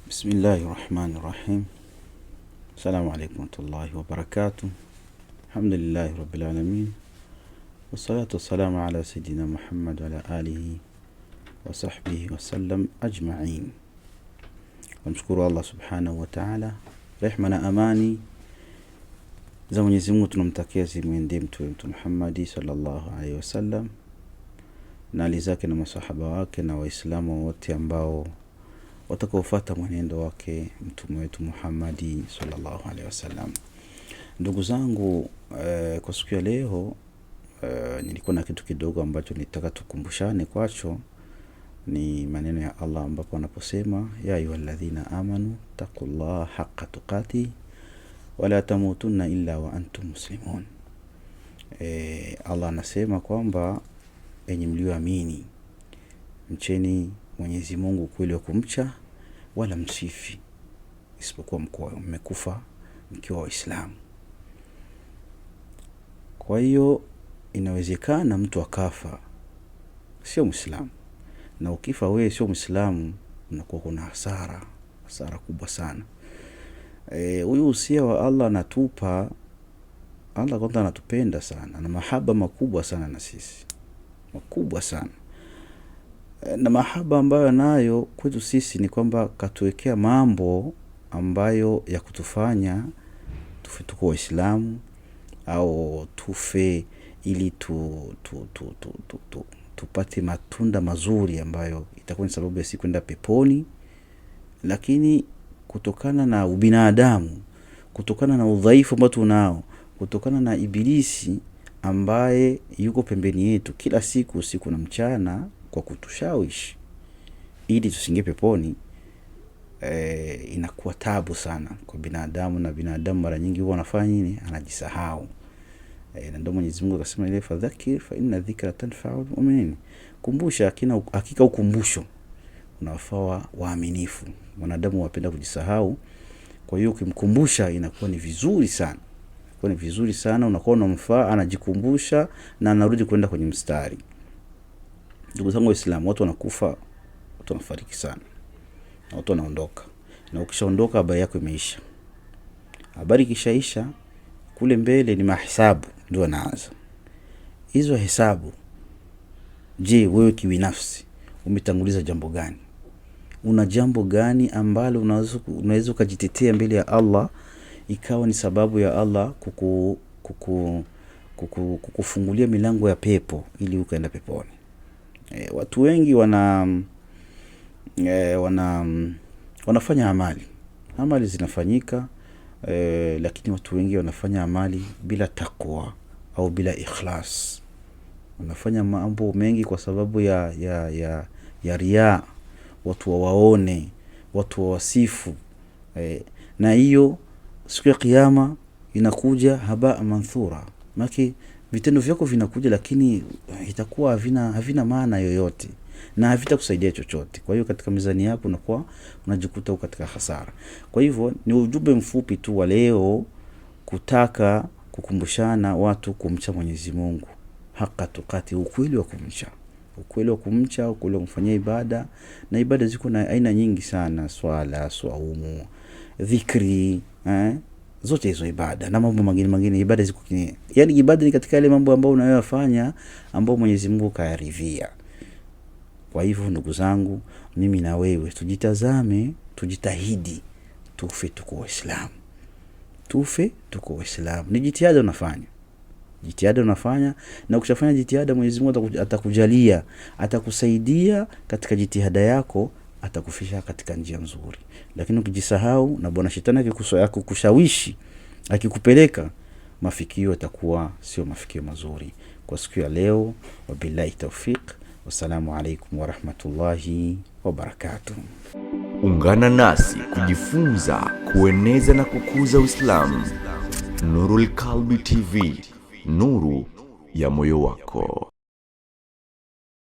بسم الله الرحمن الرحيم. السلام عليكم ورحمة الله وبركاته. الحمد لله رب العالمين، والصلاة والسلام على سيدنا محمد وعلى آله وصحبه وسلم أجمعين. ونشكر الله سبحانه وتعالى. رحمنا أماني za Mwenyezi Mungu tunamtakia zimwendee Mtume Muhammad sallallahu alaihi wasallam na ali zake na masahaba wake na waislamu wote ambao watakaofuata mwenendo wake Mtume wetu Muhammad sallallahu alaihi wasallam. Ndugu zangu, kwa siku ya leo nilikuwa na kitu kidogo ambacho nitaka tukumbushane kwacho. Ni maneno ya Allah ambapo anaposema ya ayyuhalladhina amanu taqullaha haqqa tuqatih wala tamutunna illa wa antum muslimun. Allah anasema kwamba enyi mlioamini, mcheni Mwenyezi Mungu kweli wa kumcha, wala msifi isipokuwa mkiwa mmekufa mkiwa Waislamu. Kwa hiyo inawezekana mtu akafa sio Muislamu, na ukifa wewe sio Muislamu unakuwa kuna hasara kubwa sana. Huyu usia wa Allah anatupa. Allah kwanza anatupenda sana na mahaba makubwa sana na sisi, makubwa sana. Na mahaba ambayo nayo kwetu sisi ni kwamba katuwekea mambo ambayo ya kutufanya tufe tuko Waislamu au tufe ili tupate matunda mazuri ambayo itakuwa ni sababu ya sisi kwenda peponi. Lakini kutokana na ubinadamu, kutokana na udhaifu ambao tunao, kutokana na ibilisi ambaye yuko pembeni yetu kila siku usiku na mchana kwa kutushawishi ili tusingie peponi, inakuwa tabu sana kwa binadamu. Na binadamu mara nyingi huwa anafanya nini? Anajisahau. Na ndio Mwenyezi Mungu akasema ile fadhakir fa inna dhikra tanfa'ul mu'minin. Kumbusha, hakika ukumbusho unawafaa waaminifu. Wanadamu wapenda kujisahau. Kwa hiyo ukimkumbusha inakuwa ni vizuri sana. Kwa ni vizuri sana, unakuwa unamfaa, anajikumbusha na anarudi kwenda kwenye mstari. Ndugu zangu Waislamu, watu wanakufa, watu wanafariki sana, na watu wanaondoka. Na ukishaondoka habari yako imeisha. Habari kishaisha, kule mbele ni mahesabu ndio yanaanza. Hizo hesabu, je, wewe kibinafsi umetanguliza jambo gani? Una jambo gani ambalo unaweza kujitetea mbele ya Allah ikawa ni sababu ya Allah kukufungulia milango ya pepo ili ukaenda peponi? Watu wengi wanafanya amali zinafanyika, lakini watu wengi wanafanya amali bila takwa au bila ikhlas. Wanafanya mambo mengi kwa sababu ya riya, watu waone, watu wawasifu. Na hiyo siku ya kiyama inakuja haba manthura. Maki vitendo vyako vinakuja, lakini itakuwa havina maana yoyote na havitakusaidia chochote. Kwa hiyo katika mizani yako unakuwa unajikuta katika hasara. Kwa hivyo ni ujumbe mfupi tu wa leo kutaka kukumbushana watu kumcha Mwenyezi Mungu haqqa tuqati, ukweli wa kumcha, ukweli wa kumfanyia ibada. Na ibada ziko na aina nyingi sana: swala, saumu, dhikri, zote hizo ibada na mambo mengine. Ibada ziko yani ibada ni katika yale mambo ambayo unayofanya ambao Mwenyezi Mungu kayaridhia. Kwa hivyo ndugu zangu, mimi na wewe tujitazame, tujitahidi tufe tuko Waislamu. Tufe tuko Waislamu. Ni jitihada unafanya, na ukishafanya jitihada Mwenyezi Mungu atakujalia, atakusaidia katika jitihada yako, atakufisha katika njia nzuri. Lakini ukijisahau na bwana shetani akikushawishi, akikupeleka, mafikio yatakuwa sio mafikio mazuri. Kwa siku ya leo, wabillahi tawfiq, wassalamu alaikum warahmatullahi wabarakatuh. Ungana nasi kujifunza, kueneza na kukuza Uislamu. Nurul Qalbi TV, nuru ya moyo wako.